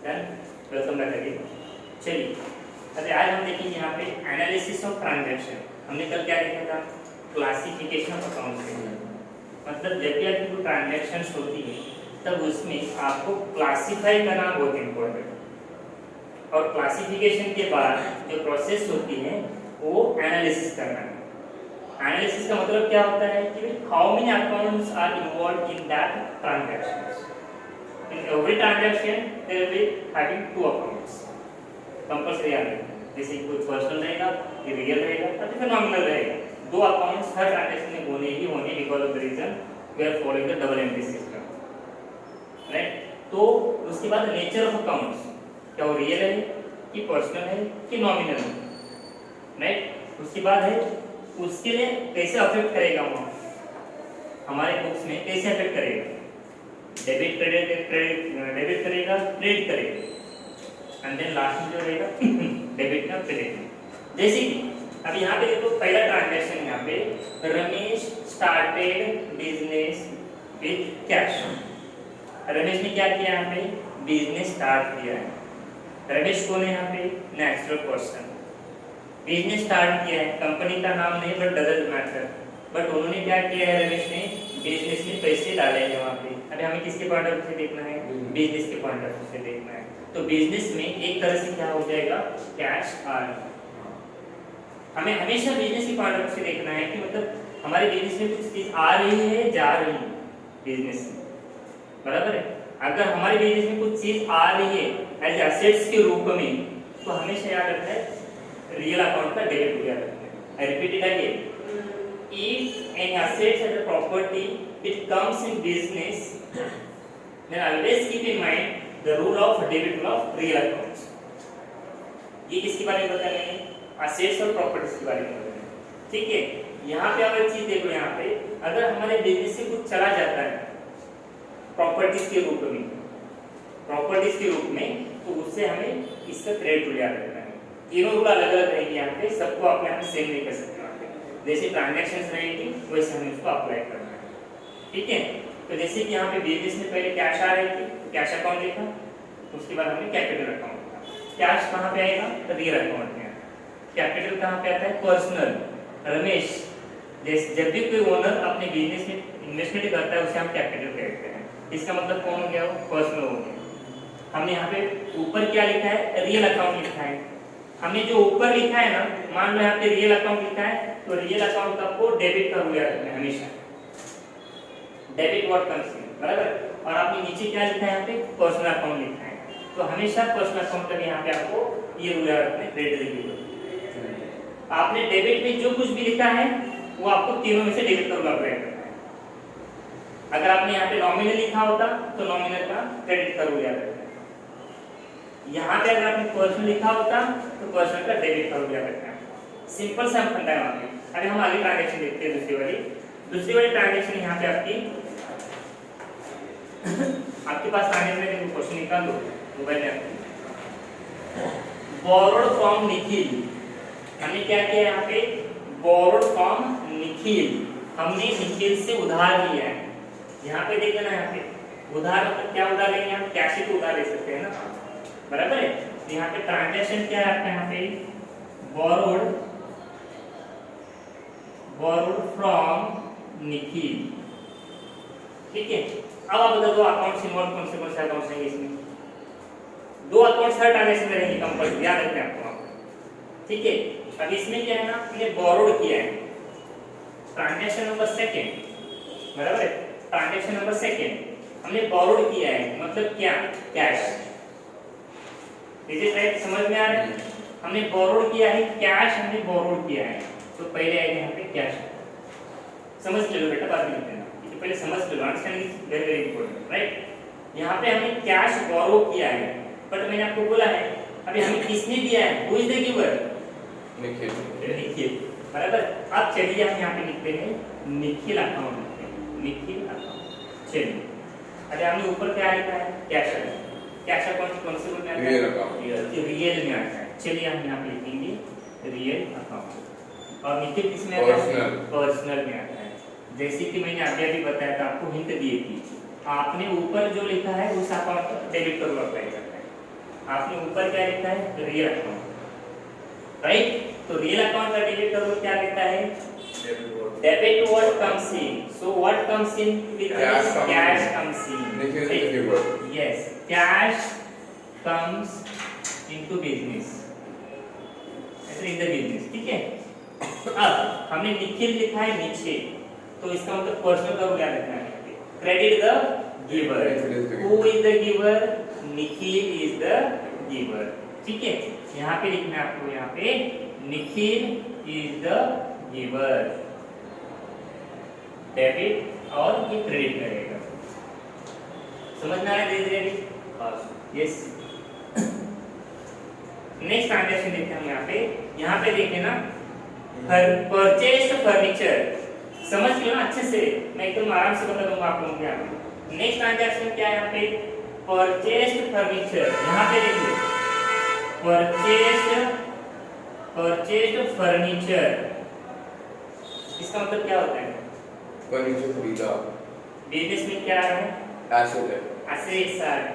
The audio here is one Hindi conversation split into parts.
Done, welcome back again. चलिए अरे आज हम देखेंगे यहाँ पे एनालिसिस ऑफ ट्रांजैक्शन। हमने कल क्या देखा था? Classification of accounts. मतलब जब भी आपकी कोई ट्रांजैक्शन होती है तब उसमें आपको क्लासिफाई करना बहुत इम्पोर्टेंट है, और क्लासिफिकेशन के बाद जो प्रोसेस होती है वो एनालिसिस करना है। एनालिसिस का मतलब क्या होता है कि how many accounts are involve in that transactions. In every transaction there will be having two accounts compulsory are जैसे कुछ पर्सनल रहेगा, ये रियल रहेगा और फिर नॉमिनल रहेगा। दो अकाउंट्स हर ट्रांजैक्शन में होने ही होने because of the reason we are following the double entry system, right. तो उसके बाद नेचर ऑफ अकाउंट्स, क्या वो रियल है कि पर्सनल है कि नॉमिनल है, राइट। उसके बाद है उसके लिए कैसे अफेक्ट करेगा वो हमारे बुक्स में, कैसे अफेक्ट करेगा, डेबिट डेबिट करेगा, क्रेडिट करेगा, एंड देन लास्ट में जो रहेगा डेबिट का क्रेडिट। जैसे कि अब यहाँ पे देखो पहला ट्रांजैक्शन यहाँ पे Ramesh started business with cash. Ramesh ने क्या किया यहाँ पे? बिजनेस स्टार्ट किया है। रमेश कौन है यहाँ पे? Natural person. बिजनेस स्टार्ट किया है, कंपनी का नाम नहीं बट डजंट मैटर, बट उन्होंने क्या किया है? रमेश ने बिजनेस में पैसे डाले हैं वहाँ पे। अभी हमें किसके पॉइंट ऑफ व्यू से देखना है? बिजनेस के पॉइंट ऑफ व्यू से देखना है। तो बिजनेस में एक तरह से क्या हो जाएगा? Cash earn. हमें हमेशा बिजनेस के पॉइंट ऑफ व्यू से देखना है कि मतलब हमारे बिजनेस में कुछ चीज आ रही है, जा रही है बिजनेस में, बराबर है। अगर हमारे बिजनेस में कुछ चीज आ रही है एज एसेट्स के रूप में, तो हमेशा याद रखना है रियल अकाउंट का डेबिट याद रखना है। I repeat it again, if an asset as a property it comes in business, then always keep in mind the rule of debit rule of real accounts। ये किसके बारे में बताया मैंने? assets और properties के बारे में बताया, ठीक है। यहाँ पे अगर चीज देखो, यहाँ पे अगर हमारे बिजनेस से कुछ चला जाता है प्रॉपर्टीज के रूप में, तो उससे हमें इसका क्रेडिट रूल याद रखना है। तीनों रूल अलग अलग रहेंगे यहाँ पे, सबको अपने आप सेम नहीं कर सकते। जैसे ट्रांजैक्शंस रहेंगी वैसे हमें उसको अप्लाई करना है, ठीक है। तो जैसे कि यहाँ पे बिजनेस में पहले कैश आ रही थी तो कैश अकाउंट देखा, उसके बाद हमने कैपिटल अकाउंट देखा। कैश कहाँ पे आएगा? रियल अकाउंट में। कैपिटल कहाँ पे आता है? पर्सनल। रमेश, जैसे जब भी कोई ओनर अपने बिजनेस में इन्वेस्टमेंट करता है उसे हम कैपिटल कहते हैं। इसका मतलब कौन हो गया? वो पर्सनल हो गया। हमने यहाँ पे ऊपर क्या लिखा है? रियल अकाउंट लिखा है। हमने जो ऊपर लिखा है ना, मान लो यहाँ पे रियल अकाउंट लिखा है, तो रियल अकाउंट आपको डेबिट का रूल याद रखना है हमेशा, डेबिट व्हाट कम्स इन, बराबर। और आपने नीचे क्या लिखा है? यहाँ पे पर्सनल अकाउंट लिखा है, तो हमेशा पर्सनल अकाउंट का यहाँ पे आपको ये रूल याद रखना है, क्रेडिट लिखिए। आपने डेबिट में जो कुछ भी लिखा है वो आपको तीनों में से डेबिट का रूल अप्लाई करना है। अगर आपने यहाँ पे नॉमिनल लिखा होता तो नॉमिनल का क्रेडिट का रूल याद रखना है। यहाँ पे अगर आपने पर्सनल लिखा होता तो पर्सनल का डेबिट का रूल याद रखना है। सिंपल सा फंडा है वहाँ पे। अभी हम आगे ट्रांजैक्शन देखते हैं। दूसरी वाली ट्रांजैक्शन यहाँ पे आपके पास ट्रांजैक्शन में क्वेश्चन निकाल दो मोबाइल में। बोरोड फ्रॉम निखिल, हमने क्या किया यहाँ पे? बोरोड फ्रॉम निखिल, हमने निखिल से उधार लिया है। यहाँ पे देख लेना, यहाँ पे उधार मतलब क्या उधार लेंगे हम? कैश ही तो उधार ले सकते हैं ना, बराबर है। तो यहाँ पे ट्रांजैक्शन क्या है आपका? यहाँ पे बोरोड फ्रॉम निखिल, ठीक है। अब आप बता दो अकाउंट्स इन्वॉल्व कौन से अकाउंट्स हैं इसमें? दो अकाउंट्स हर ट्रांजैक्शन में रहेंगे कंपल्सरी, याद रखना है आपको, ठीक है। अब इसमें क्या है ना, हमने बोरोड किया है, ट्रांजैक्शन नंबर सेकंड, बराबर है। ट्रांजैक्शन नंबर सेकंड हमने बोरोड किया है, मतलब क्या? कैश। Is it right? समझ में आ रहा है? हमने बोरोड किया है कैश, हमने बोरोड किया है, तो पहले आएगा यहाँ पे कैश। समझ लो बेटा, बात नहीं करना, तो पहले समझ लो, understanding is very very important, right. यहाँ पे हमने कैश बोरो किया है, बट मैंने आपको बोला है अभी हमें किसने दिया है? Who is the giver? Nikhil, बराबर। अब चलिए हम यहाँ पे लिखते हैं निखिल अकाउंट, निखिल अकाउंट। चलिए अरे हमने ऊपर क्या लिखा है? Cash account. कैश अकाउंट कौन से में आता है? रियल में आता है। चलिए हम यहाँ पे लिखेंगे रियल अकाउंट, और निखिल किसमें आता है? पर्सनल में आता है। जैसे कि मैंने अभी बताया था, आपको हिंट दिए थी, आपने ऊपर जो लिखा है उस अकाउंट पर डेबिट का रूल अप्लाई करना है। आपने ऊपर क्या लिखा है, रियल अकाउंट, राइट। तो रियल अकाउंट का डेबिट का रूल क्या कहता है, debit what comes in, so what comes in with this, cash comes in, yes, cash comes into business, in the business, ठीक है। अब हमने निखिल लिखा है नीचे, तो इसका मतलब पर्सनल का रूल याद रखना है, credit the giver, who is the giver, Nikhil is the giver, ठीक है। यहाँ पे लिखना है आपको, यहाँ पे Nikhil is the giver, debit और ये क्रेडिट रहेगा, समझना है धीरे धीरे, यस। नेक्स्ट ट्रांजैक्शन देखते हैं हम यहाँ पे देखें ना, परचेज्ड फर्नीचर, समझ लो ना अच्छे से, मैं एकदम आराम से बता दूंगा आप लोगों को। यहाँ पे नेक्स्ट ट्रांजैक्शन क्या है, यहाँ पे परचेज्ड फर्नीचर, यहाँ पे देखिए परचेज्ड फर्नीचर, इसका मतलब क्या होता है, फर्नीचर खरीदा, बिजनेस में क्या है, एसेट है, एसेट,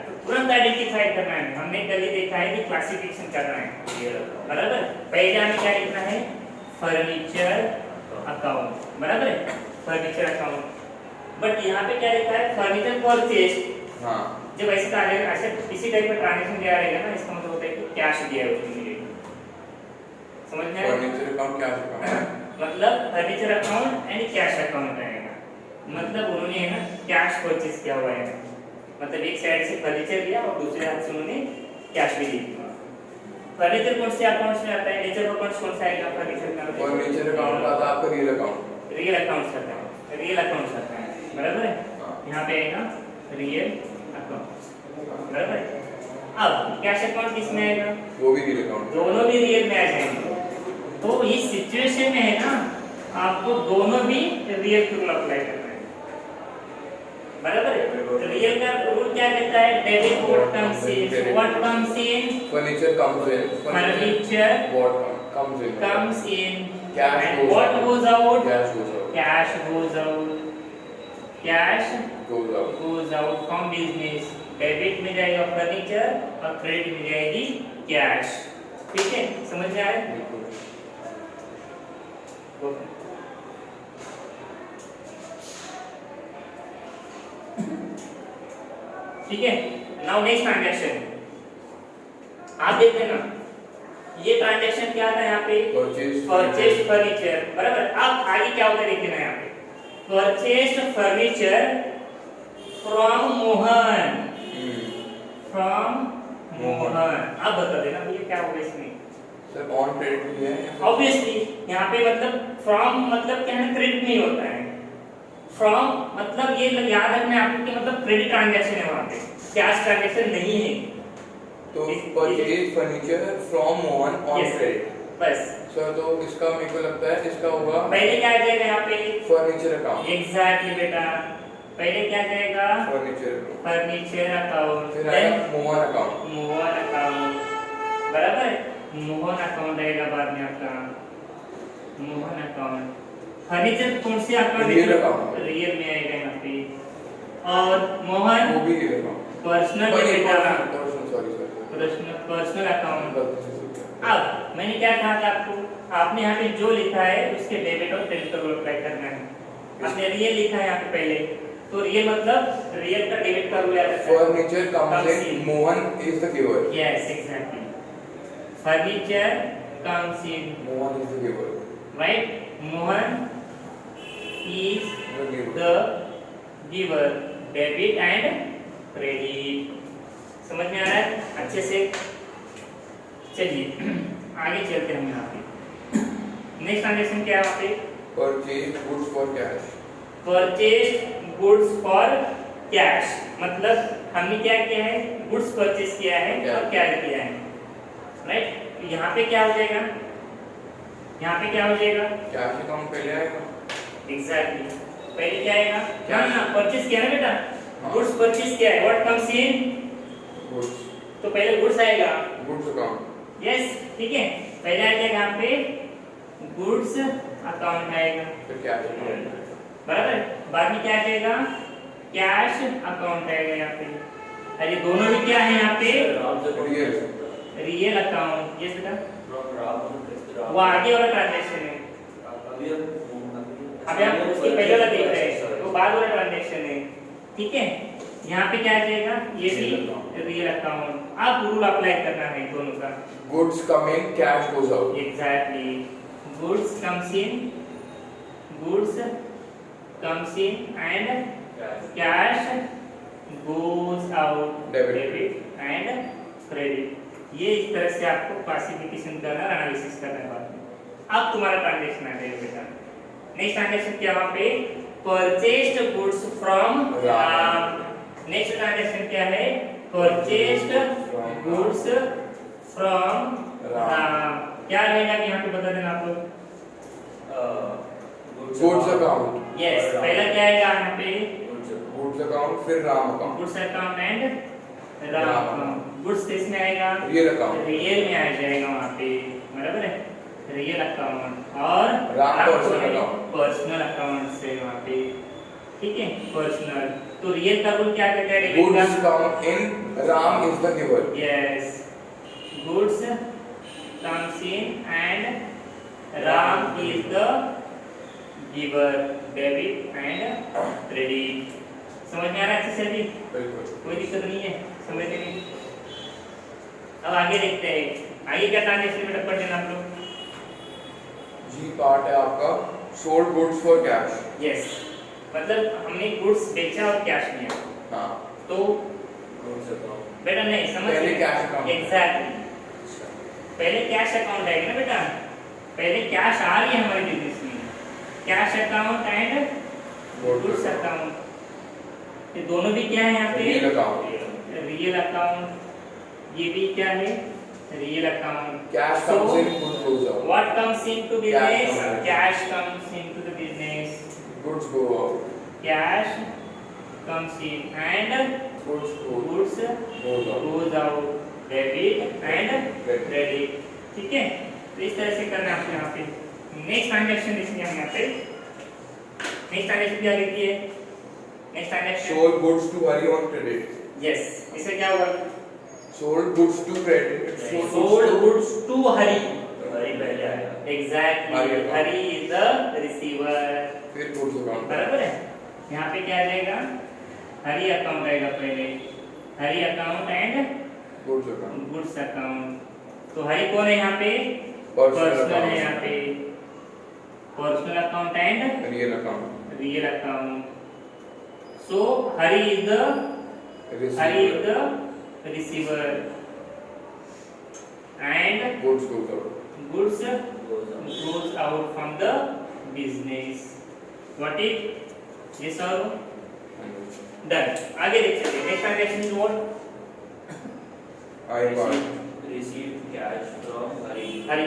तो तुरंत आइडेंटिफाई करना है। हमने कल ही देखा है कि क्लासिफिकेशन करना है, बराबर। पहले हमें क्या लिखना है, फर्नीचर अकाउंट, बराबर है, फर्नीचर अकाउंट। बट यहाँ पे क्या लिखा है, फर्नीचर परचेज, हाँ, जब ऐसे इसी टाइप का ट्रांजैक्शन दिया रहेगा ना, इसका मतलब होता है कि कैश दिया है उसके लिए, समझ में आया? फर्नीचर अकाउंट क्या है, मतलब furniture account and cash account रहेगा, मतलब उन्होंने है ना कैश परचेज किया हुआ है, मतलब एक साइड से फर्नीचर लिया और दूसरे हाथ से उन्होंने कैश भी दिया। फर्नीचर कौन से अकाउंट्स में आता है, नेचर अकाउंट्स कौन सा आएगा, फर्नीचर का फर्नीचर अकाउंट आता है आपका रियल अकाउंट, रियल अकाउंट्स आता है, रियल अकाउंट्स आता है, बराबर है। यहाँ पे आएगा रियल अकाउंट, बराबर है। अब कैश अकाउंट किस में आएगा, वो भी रियल अकाउंट, दोनों भी रियल में आ जाएंगे। तो इस सिचुएशन में है ना, आपको दोनों भी रियल के रूल अप्लाई करना है, बराबर है। तो रियल का रूल क्या कहता है, debit what comes in, what comes in, furniture comes in, furniture what comes in, cash and what goes out, cash goes out from business, debit में जाएगा फर्नीचर और क्रेडिट में जाएगी कैश, ठीक है, समझ में आया? ठीक है। नाउ नेक्स्ट ट्रांजैक्शन आप देख लेना, ये ट्रांजैक्शन क्या था यहाँ पे, परचेज फर्नीचर, बराबर। अब आगे क्या होता है देखिए ना, यहाँ पे परचेज फर्नीचर फ्रॉम मोहन, अब बता देना भैया क्या होगा इसमें, सर ऑन क्रेडिट भी है, ऑब्वियसली यहाँ पे मतलब फ्रॉम मतलब क्या है, क्रेडिट नहीं होता है, फ्रॉम मतलब ये याद रखना है आपको कि मतलब क्रेडिट ट्रांजैक्शन है, वहाँ पे कैश ट्रांजैक्शन नहीं है। तो purchase furniture from Mohan on credit, बस सर। तो इसका मेरे को लगता है इसका होगा पहले क्या आ जाएगा यहाँ पे, फर्नीचर अकाउंट, एग्जैक्टली बेटा, पहले क्या जाएगा, फर्नीचर अकाउंट, फिर आएगा मोहन अकाउंट, बराबर है, मोहन अकाउंट आएगा बाद में आपका, मोहन अकाउंट। फर्नीचर कौन से अकाउंट, रियल में आएगा यहाँ पे, और मोहन वो भी real account, personal account. Personal. अब मैंने क्या कहा था आपको, आपने यहाँ पे जो लिखा है उसके डेबिट और क्रेडिट का रूल अप्लाई करना है। आपने रियल लिखा है यहाँ पे पहले, तो रियल मतलब रियल का डेबिट का रूल याद रखना है, furniture comes in, Mohan is the giver, yes exactly, furniture comes in, Mohan is the giver, right, Mohan is the giver, debit and credit, समझ में आ रहा है अच्छे से? चलिए आगे चलते हैं यहाँ पे। नेक्स्ट ट्रांजैक्शन क्या है वहाँ पे, purchase goods for cash, purchase goods for cash, मतलब हमने क्या किया है, गुड्स परचेज किया है और कैश किया है, राइट। यहाँ पे क्या हो जाएगा, यहाँ पे क्या हो जाएगा, कैश अकाउंट पहले आएगा, एग्जैक्टली, पहले क्या आएगा, ना परचेज किया ना बेटा, गुड्स परचेज किया है, व्हाट कम्स इन, गुड्स, तो पहले गुड्स आएगा, गुड्स अकाउंट, यस ठीक है, पहले आ जाएगा यहाँ पे गुड्स अकाउंट आएगा, फिर कैश अकाउंट, बराबर, बाद में क्या आ जाएगा, कैश अकाउंट आएगा यहाँ पे, अरे दोनों भी क्या है यहाँ पे रियल रियल अकाउंट। यस बेटा, वो आगे वाला ट्रांजैक्शन है, अभी आप उसके पहले वाला देख रहे हैं, वो बाद वाला ट्रांजैक्शन है। ठीक है, यहाँ पे क्या आ जाएगा, ये भी रियल अकाउंट। आप रूल अप्लाई करना है दोनों का। goods come in, cash goes out. Exactly, goods comes in and cash goes out, Debit. Debit and credit. ये इस तरह से आपको क्लासिफिकेशन करना और एनालिसिस करना है बाद में। अब तुम्हारा ट्रांजैक्शन आ जाएगा बेटा। नेक्स्ट ट्रांजैक्शन क्या वहाँ पे, purchased goods from Ram. Next transaction क्या है, परचेज्ड गुड्स फ्रॉम राम। क्या रहेगा कि यहाँ पे बता देना आप लोग। Goods account. यस, पहला क्या आएगा यहाँ पे, Goods account, फिर Ram account. Goods account and Ram account. Goods किस में आएगा, Real account. रियल में आ जाएगा वहाँ पे, बराबर है, रियल अकाउंट। और Ram personal account. Personal account से वहाँ पे। ठीक है, पर्सनल। तो रियल का रूल क्या कहता है, Goods come in, Ram is the giver. Yes, goods comes in and Ram is the giver, debit and credit. समझ में आ रहा है अच्छे से अभी, बिल्कुल. कोई दिक्कत नहीं है समझने में। अब आगे देखते हैं, आगे क्या ट्रांजैक्शन में पढ़ लेना आप लोग। G part है आपका sold goods for cash. Yes, मतलब हमने गुड्स बेचा और कैश लिया, हाँ. तो बेटा नहीं समझ पहले cash account. एग्जैक्टली, पहले कैश अकाउंट आएगा ना बेटा, पहले कैश आ रही है हमारे बिजनेस में, cash account and goods account. ये दोनों भी क्या है यहाँ पे, Real account. Real account. ये भी क्या है, real account. Cash comes in, goods goes out. What comes into Cash business? comes in. Cash comes into the business. Goods go out. Cash comes in and Goods goods goes out. goes out. Debit and Credit. credit. ठीक है, तो इस तरह से करना है आपको यहाँ पे। नेक्स्ट ट्रांजैक्शन देखिए हम यहाँ पे, नेक्स्ट ट्रांजैक्शन क्या लिखी है, next transaction Sold goods to Hari on credit. यस, इससे क्या हुआ, Sold goods to credit. Sold goods to Hari. पहले आएगा। Exactly, Hari account. Hari is the receiver, फिर goods account. बराबर है। यहाँ पे क्या आ जाएगा, हरी अकाउंट आएगा पहले, Hari account and Goods account. Goods account. तो हरी कौन है यहाँ पे, Personal पर्सनल है यहाँ account. पे, personal account and Real account. Real account. So Hari is the receiver and Goods goes out. Goods goes out from the business. What it? Yes or no? Done. आगे देख सकते हैं, next transaction is what? I part. Received cash from Hari. हरी,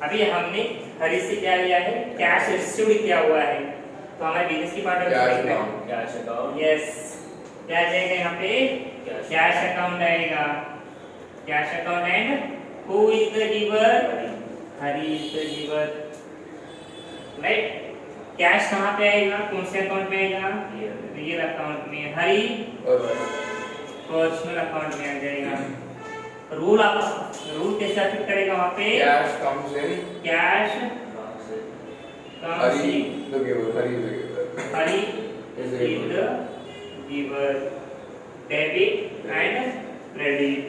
अभी हमने हरी से क्या लिया है, कैश रिसीव्ड किया हुआ है, तो हमारे बिजनेस की पार्ट Cash है। account. Cash account. यस, क्या आ जाएगा यहाँ पे, Cash. कैश अकाउंट आएगा, cash account and who is the giver, Hari. Hari is the giver, right. Cash कहाँ पे आएगा, कौन से अकाउंट में आएगा, रियल अकाउंट में, हरी पर्सनल अकाउंट में आ जाएगा। रूल कैसे अप्लाई करेगा वहाँ पे, Cash comes in. Cash From से comes Hari in, the giver. Hari is the giver. Hari Is the is giver. the giver, debit and credit।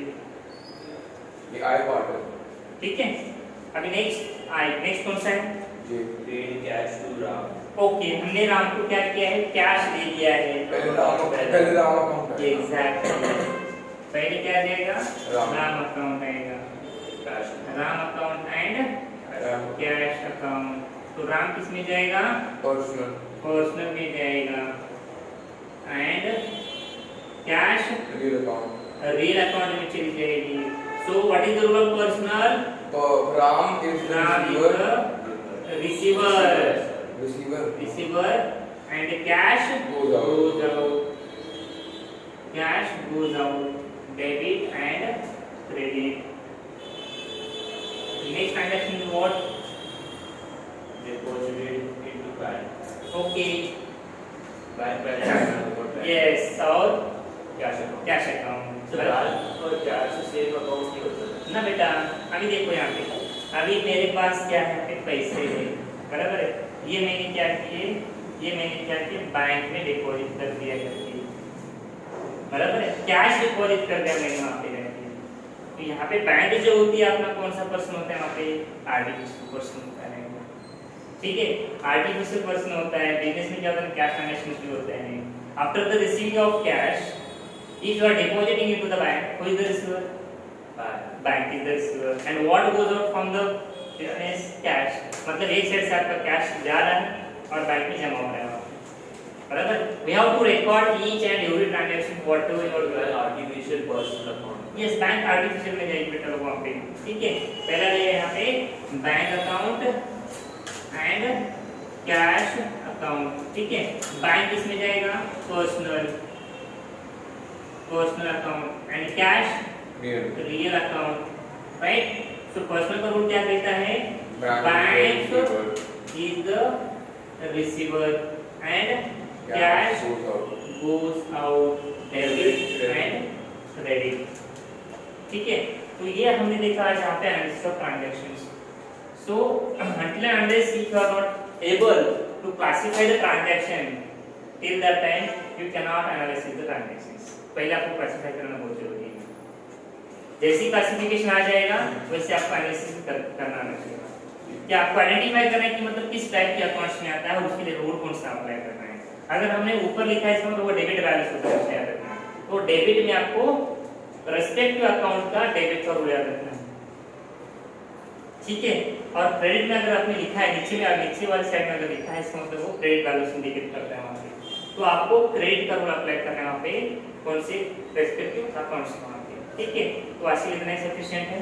ये I part है. ठीक है, अभी नेक्स्ट कौन सा है, J. paid cash to Ram. Okay, हमने राम को क्या किया है, कैश दे दिया है। पहले राम account है. एग्जैक्टली, पहले क्या आ जाएगा, राम. राम अकाउंट आएगा, Cash. Ram account and Ram. Cash account. तो राम किस में जाएगा, Personal. पर्सनल में जाएगा and cash Real account. Real account में चली जाएगी। So what is the rule of personal, Ram is the Ram is the receiver, receiver. and cash Goes out. goes out, cash goes out, debit and credit। next transaction is what, Deposited into bank. okay, Bank balance. yes, और Cash account. Cash account. So bank और cash same account ही होता है। ना बेटा, अभी देखो यहाँ पे, अभी मेरे पास क्या है कि पैसे हैं, बराबर है। ये मैंने क्या किए बैंक में डिपॉजिट कर दिया करके, बराबर है। कैश डिपॉजिट कर दिया मैंने वहाँ पे जाके। तो यहाँ पे बैंक जो होती है अपना कौन सा पर्सन होता है, वहाँ पे आर्टिफिशियल पर्सन होता है, ठीक है। आर्टिफिशियल पर्सन होता है, बिजनेस में क्या होता है, कैश ट्रांजैक्शन भी होते हैं। After the receiving of cash, if you are depositing into the bank, who is the receiver? Bank is the receiver. And what goes out from the business? Cash. मतलब एक साइड से आपका कैश जा रहा है और बैंक में जमा हो रहा है, बराबर। We have to record each and every transaction whatever you are doing. Artificial person account। Yes, bank artificial में जाएगी बेटा लोगों पे, ठीक है। पहला है यहाँ पे bank account and cash account, ठीक है। बैंक इसमें जाएगा personal account and cash real account, right. So personal का रूल क्या कहता है, bank is the receiver and cash goes out, debit and credit, ठीक है। तो ये हमने देखा आज यहाँ पे analysis of transactions. So until and unless you are not able to classify the transaction, till that time you cannot analyze the transactions। पहले आपको क्लासिफाई करना बहुत जरूरी है। जैसी क्लासिफिकेशन आ जाएगा वैसे आपको एनालिसिस करना आना चाहिए कि आपको आइडेंटिफाई करना है कि मतलब किस टाइप के अकाउंट्स में आता है और उसके लिए रूल कौन सा अप्लाई करना है। अगर हमने ऊपर लिखा है इसमें तो वो डेबिट बैलेंस होता है, याद रखना। तो डेबिट में आपको रेस्पेक्टिव अकाउंट का डेबिट का रूल याद रखना है, ठीक है। और क्रेडिट में अगर आपने लिखा है नीचे वाली साइड में अगर लिखा है इसका मतलब वो क्रेडिट बैलेंस इंडिकेट करता है वहाँ पे। तो आपको क्रेडिट का रूल अप्लाई करना है वहाँ पे कौन से रेस्पेक्टिव अकाउंट्स में वहाँ पे, ठीक है। तो आज के लिए इतना ही सफिशिएंट है।